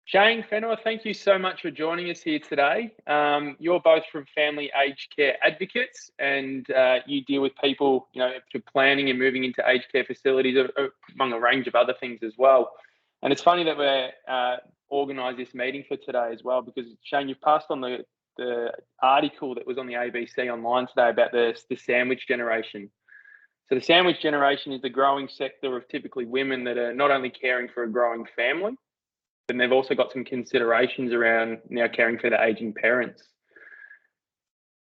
Shane, Whenua, thank you so much for joining us here today. You're both from Family Aged Care Advocates, and you deal with people, for planning and moving into aged care facilities, among a range of other things as well. And it's funny that we're organised this meeting for today as well, because Shane, you've passed on the article that was on the ABC online today about the sandwich generation. So the sandwich generation is the growing sector of typically women that are not only caring for a growing family, and they've also got some considerations around now caring for their aging parents.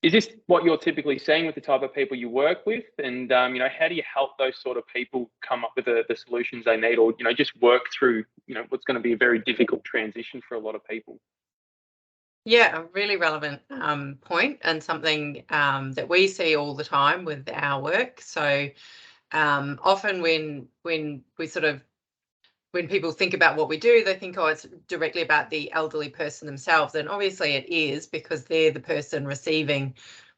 Is this what you're typically seeing with the type of people you work with? And, how do you help those sort of people come up with the solutions they need, or, just work through, what's going to be a very difficult transition for a lot of people? Yeah, a really relevant point, and something that we see all the time with our work. So often when people think about what we do, they think, oh, it's directly about the elderly person themselves. And obviously it is, because they're the person receiving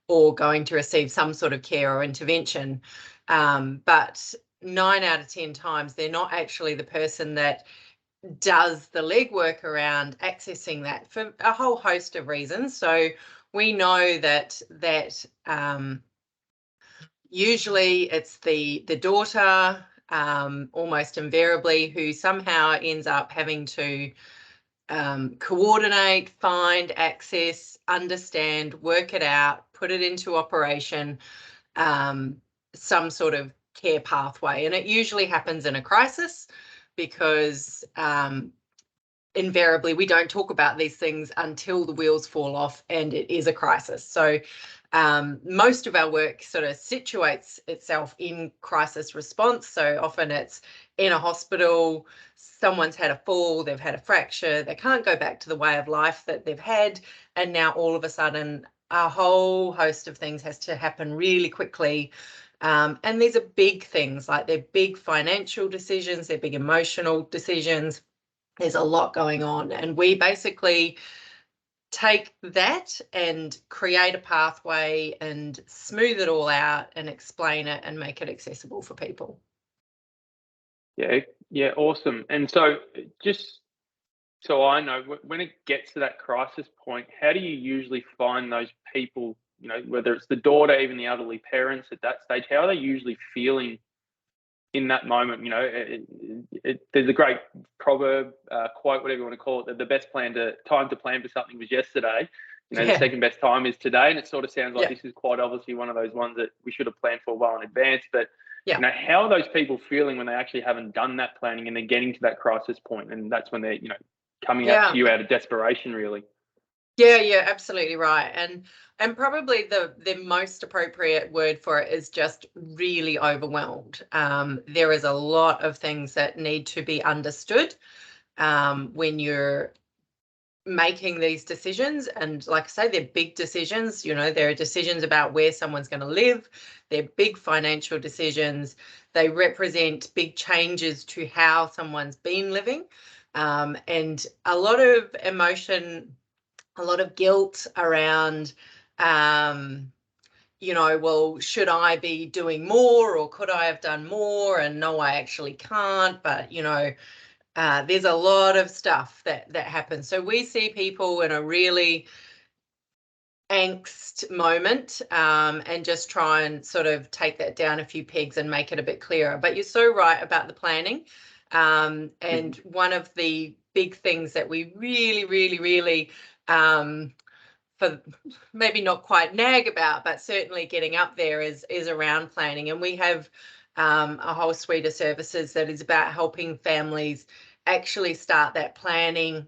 or going to receive some sort of care or intervention. But 9 out of 10 times, they're not actually the person that does the legwork around accessing that, for a whole host of reasons. So we know that usually it's the daughter, almost invariably, who somehow ends up having to coordinate, find, access, understand, work it out, put it into operation, some sort of care pathway. And it usually happens in a crisis, because invariably we don't talk about these things until the wheels fall off and it is a crisis. So most of our work sort of situates itself in crisis response. So often it's in a hospital, someone's had a fall, they've had a fracture, they can't go back to the way of life that they've had, and now all of a sudden a whole host of things has to happen really quickly. And these are big things, like they're big financial decisions, they're big emotional decisions. There's a lot going on, and we basically take that and create a pathway and smooth it all out and explain it and make it accessible for people. Yeah, awesome. And so just so I know, when it gets to that crisis point, how do you usually find those people, whether it's the daughter, even the elderly parents at that stage, how are they usually feeling in that moment? There's a great proverb, quote, whatever you want to call it, that the best time to plan for something was yesterday. The second best time is today. And it sort of sounds like this is quite obviously one of those ones that we should have planned for well in advance. But how are those people feeling when they actually haven't done that planning and they're getting to that crisis point? And that's when they're, coming up to you out of desperation, really. Yeah, absolutely right. And probably the most appropriate word for it is just really overwhelmed. There is a lot of things that need to be understood when you're making these decisions. And like I say, they're big decisions. There are decisions about where someone's going to live. They're big financial decisions. They represent big changes to how someone's been living. And a lot of emotion, a lot of guilt around, well, should I be doing more, or could I have done more? And no, I actually can't. But, there's a lot of stuff that happens. So we see people in a really angst moment, and just try and sort of take that down a few pegs and make it a bit clearer. But you're so right about the planning. And one of the big things that we really for maybe not quite nag about, but certainly getting up there is around planning. And we have a whole suite of services that is about helping families actually start that planning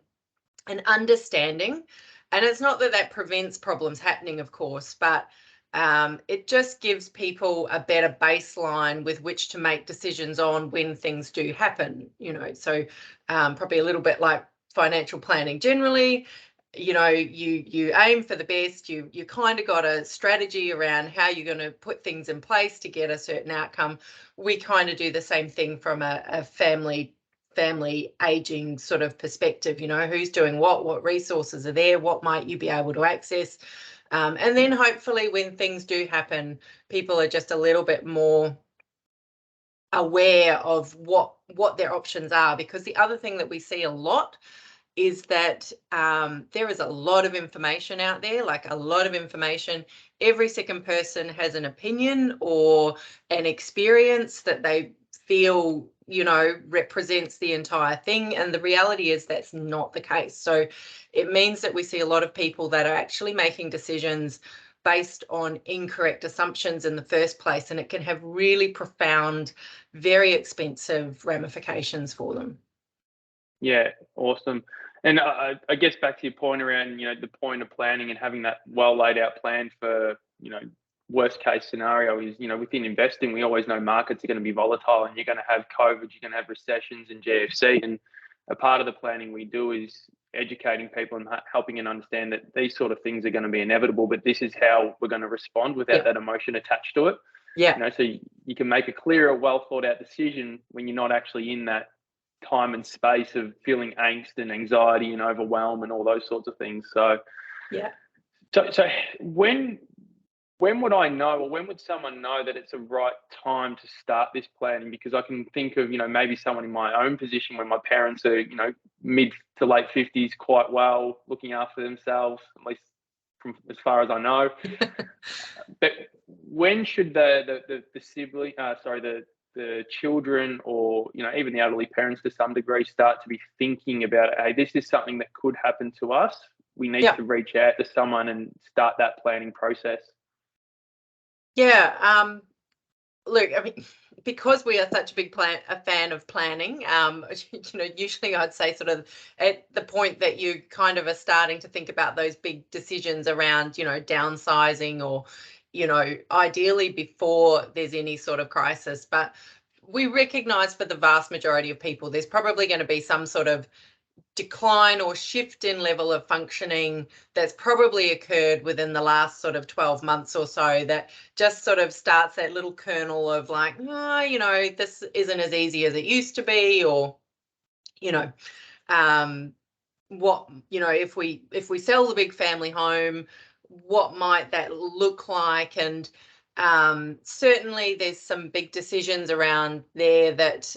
and understanding. And it's not that prevents problems happening, of course, but it just gives people a better baseline with which to make decisions on when things do happen. So probably a little bit like financial planning generally. You aim for the best. You kind of got a strategy around how you're going to put things in place to get a certain outcome. We kind of do the same thing from a family aging sort of perspective. Who's doing what resources are there, what might you be able to access, and then hopefully when things do happen, people are just a little bit more aware of what their options are. Because the other thing that we see a lot is that there is a lot of information out there, like a lot of information. Every second person has an opinion or an experience that they feel, represents the entire thing. And the reality is that's not the case. So it means that we see a lot of people that are actually making decisions based on incorrect assumptions in the first place, and it can have really profound, very expensive ramifications for them. Yeah, awesome. And I guess back to your point around, the point of planning and having that well laid out plan for, worst case scenario is, within investing, we always know markets are going to be volatile and you're going to have COVID, you're going to have recessions and GFC. And a part of the planning we do is educating people and helping them understand that these sort of things are going to be inevitable, but this is how we're going to respond without that emotion attached to it. Yeah. So you can make a clearer, well thought out decision when you're not actually in that time and space of feeling angst and anxiety and overwhelm and all those sorts of things. So yeah. So when would I know, or when would someone know that it's a right time to start this planning? Because I can think of, maybe someone in my own position where my parents are, mid to late 50s, quite well, looking after themselves, at least from as far as I know. But when should the sibling, the children, or even the elderly parents to some degree, start to be thinking about, hey, this is something that could happen to us. We need to reach out to someone and start that planning process. Yeah. Look, I mean, because we are such a fan of planning, usually I'd say sort of at the point that you kind of are starting to think about those big decisions around, downsizing or, ideally before there's any sort of crisis. But we recognize for the vast majority of people, there's probably going to be some sort of decline or shift in level of functioning that's probably occurred within the last sort of 12 months or so, that just sort of starts that little kernel of like, this isn't as easy as it used to be, or, what, if we sell the big family home, what might that look like? And certainly there's some big decisions around there that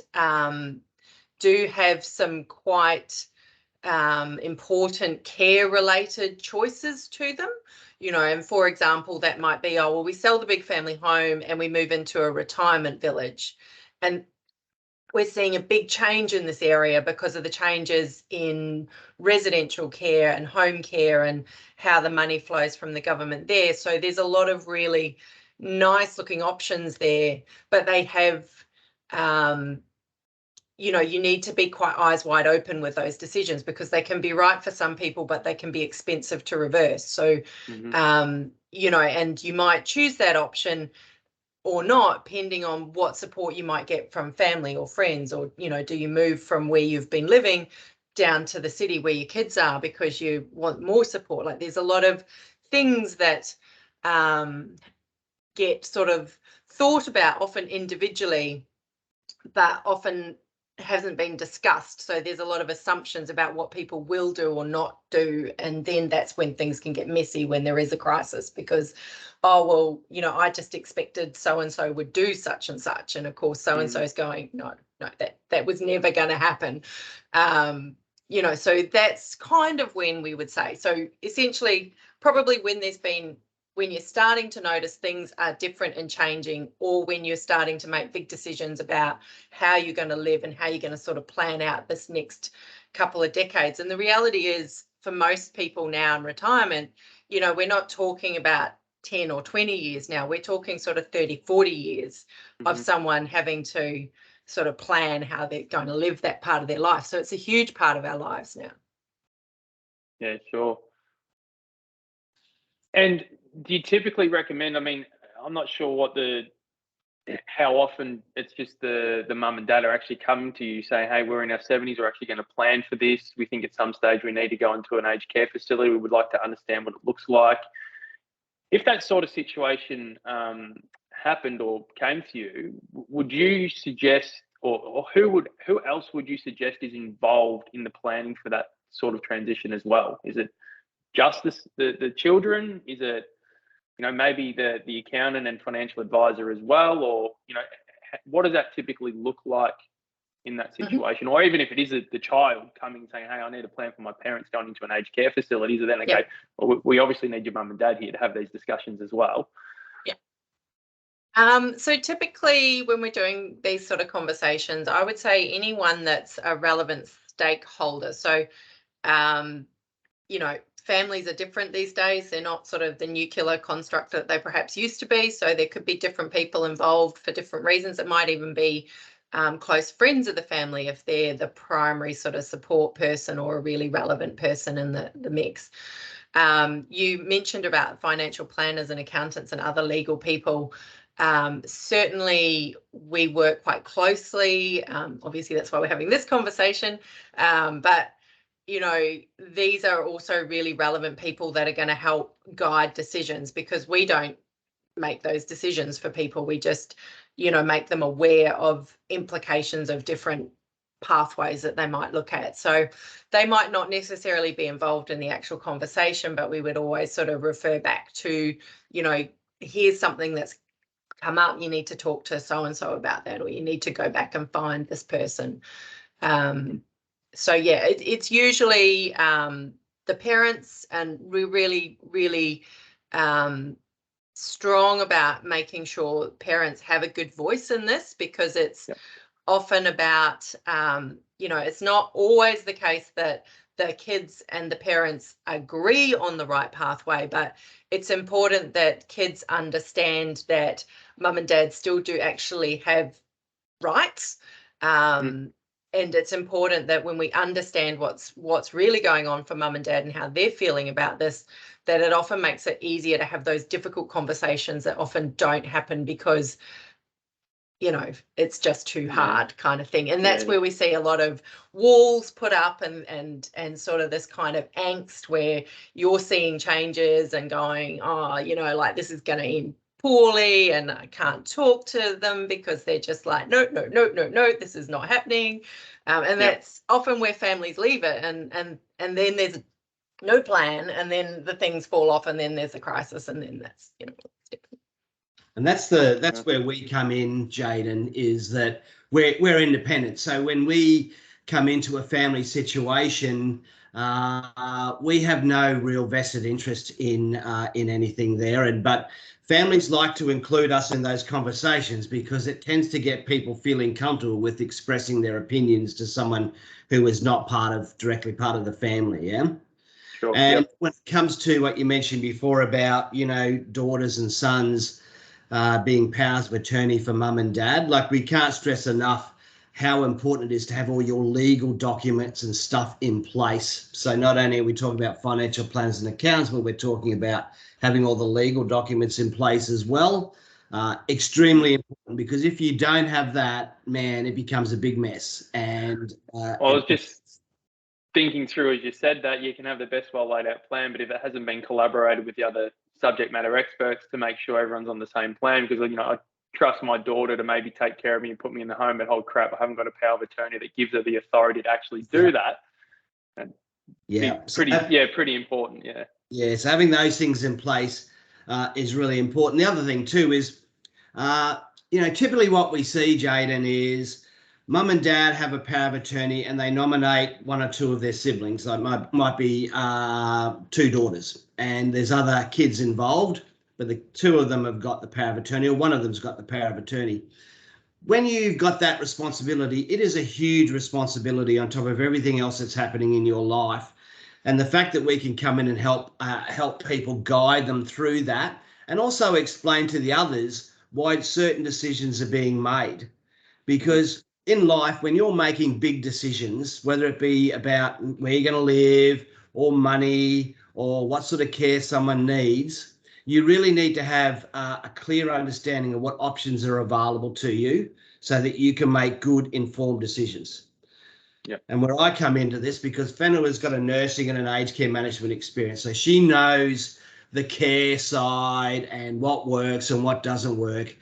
do have some quite important care related choices to them, and for example, that might be, we sell the big family home and we move into a retirement village. And we're seeing a big change in this area because of the changes in residential care and home care and how the money flows from the government there. So there's a lot of really nice looking options there, but they have you need to be quite eyes wide open with those decisions, because they can be right for some people, but they can be expensive to reverse. So, and you might choose that option or not, depending on what support you might get from family or friends, or, do you move from where you've been living down to the city where your kids are because you want more support? Like, there's a lot of things that get sort of thought about often individually, but often hasn't been discussed. So there's a lot of assumptions about what people will do or not do, and then that's when things can get messy when there is a crisis, because I just expected so and so would do such and such, and of course so and so is going, no, that was never going to happen. So that's kind of when we would say, so essentially probably when you're starting to notice things are different and changing, or when you're starting to make big decisions about how you're going to live and how you're going to sort of plan out this next couple of decades. And the reality is, for most people now in retirement, we're not talking about 10 or 20 years now. We're talking sort of 30, 40 years of someone having to sort of plan how they're going to live that part of their life. So it's a huge part of our lives now. Yeah, sure. And do you typically recommend, I'm not sure how often it's just the mum and dad are actually coming to you saying, hey, we're in our 70s, we're actually going to plan for this. We think at some stage we need to go into an aged care facility. We would like to understand what it looks like. If that sort of situation happened or came to you, would you suggest, or who else would you suggest is involved in the planning for that sort of transition as well? Is it just the children? Is it, maybe the accountant and financial advisor as well? Or, what does that typically look like in that situation, or even if it is the child coming saying, hey, I need a plan for my parents going into an aged care facility, so then they go, well, we obviously need your mum and dad here to have these discussions as well. So typically when we're doing these sort of conversations, I would say anyone that's a relevant stakeholder. So, you know, families are different these days. They're not sort of the nuclear construct that they perhaps used to be. So there could be different people involved for different reasons. It might even be close friends of the family if they're the primary sort of support person or a really relevant person in the mix. You mentioned about financial planners and accountants and other legal people. Certainly we work quite closely. Obviously that's why we're having this conversation. But you know, these are also really relevant people that are going to help guide decisions, because we don't make those decisions for people. We just, you know, make them aware of implications of different pathways that they might look at. So they might not necessarily be involved in the actual conversation, but we would always sort of refer back to, you know, here's something that's come up, you need to talk to so-and-so about that, or you need to go back and find this person. So yeah, it's usually the parents, and we're really, really strong about making sure parents have a good voice in this, because it's often about, you know, it's not always the case that the kids and the parents agree on the right pathway, but it's important that kids understand that mum and dad still do actually have rights. And it's important that when we understand what's really going on for mum and dad and how they're feeling about this, that it often makes it easier to have those difficult conversations that often don't happen because, you know, it's just too hard kind of thing. And that's where we see a lot of walls put up and sort of this kind of angst where you're seeing changes and going, oh, you know, like this is going to end poorly and I can't talk to them because they're just like, no, this is not happening. And that's often where families leave it. And then there's no plan, and then the things fall off, and then there's a crisis, and then that's, you know, it's different. And that's where we come in, Jayden, is that we're independent. So when we come into a family situation, we have no real vested interest in anything there. But families like to include us in those conversations because it tends to get people feeling comfortable with expressing their opinions to someone who is not directly part of the family. Yeah. Sure. And when it comes to what you mentioned before about, you know, daughters and sons being powers of attorney for mum and dad, like we can't stress enough how important it is to have all your legal documents and stuff in place. So not only are we talking about financial plans and accounts, but we're talking about having all the legal documents in place as well. Extremely important, because if you don't have that, man, it becomes a big mess. And I was just thinking through, as you said, that you can have the best well laid out plan, but if it hasn't been collaborated with the other subject matter experts to make sure everyone's on the same plan, because, you know, I trust my daughter to maybe take care of me and put me in the home, but oh crap, I haven't got a power of attorney that gives her the authority to actually do that. And pretty important. So having those things in place is really important. The other thing too is, you know, typically what we see, Jayden, is mum and dad have a power of attorney and they nominate one or two of their siblings. Like might be two daughters, and there's other kids involved, but the two of them have got the power of attorney, or one of them's got the power of attorney. When you've got that responsibility, it is a huge responsibility on top of everything else that's happening in your life. And the fact that we can come in and help people, guide them through that, and also explain to the others why certain decisions are being made. Because in life, when you're making big decisions, whether it be about where you're going to live or money or what sort of care someone needs, you really need to have a clear understanding of what options are available to you so that you can make good, informed decisions. And where I come into this, because Whenua's got a nursing and an aged care management experience, so she knows the care side and what works and what doesn't work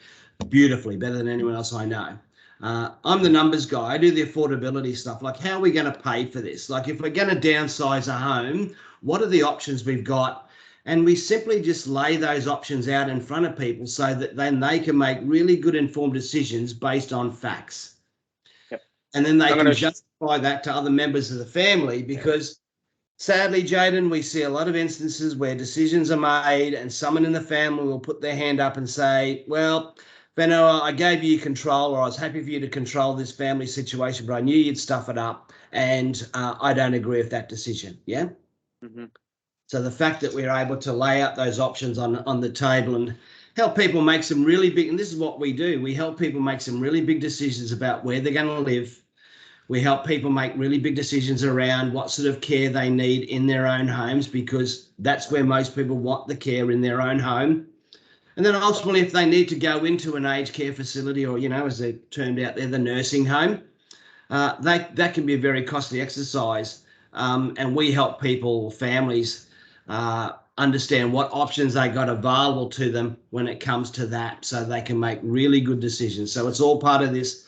beautifully, better than anyone else I know. I'm the numbers guy. I do the affordability stuff. Like, how are we going to pay for this? Like, if we're going to downsize a home, what are the options we've got? And we simply just lay those options out in front of people so that then they can make really good informed decisions based on facts. And then they can justify that to other members of the family, because sadly, Jayden, we see a lot of instances where decisions are made and someone in the family will put their hand up and say, well, Whenua, I gave you control, or I was happy for you to control this family situation, but I knew you'd stuff it up, and I don't agree with that decision. Yeah. Mm-hmm. So the fact that we're able to lay out those options on the table and help people make some really big, and this is what we do, we help people make some really big decisions about where they're going to live. We help people make really big decisions around what sort of care they need in their own homes, because that's where most people want the care, in their own home. And then ultimately, if they need to go into an aged care facility, or, as it turned out there, the nursing home, that can be a very costly exercise. And we help people, families, understand what options they got available to them when it comes to that, so they can make really good decisions. So it's all part of this,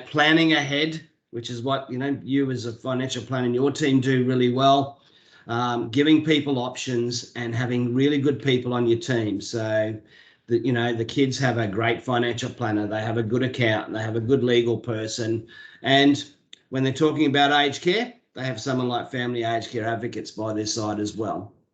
planning ahead, which is what, you as a financial planner and your team do really well, giving people options and having really good people on your team. So that, the kids have a great financial planner, they have a good accountant, they have a good legal person. And when they're talking about aged care, they have someone like family aged care advocates by their side as well.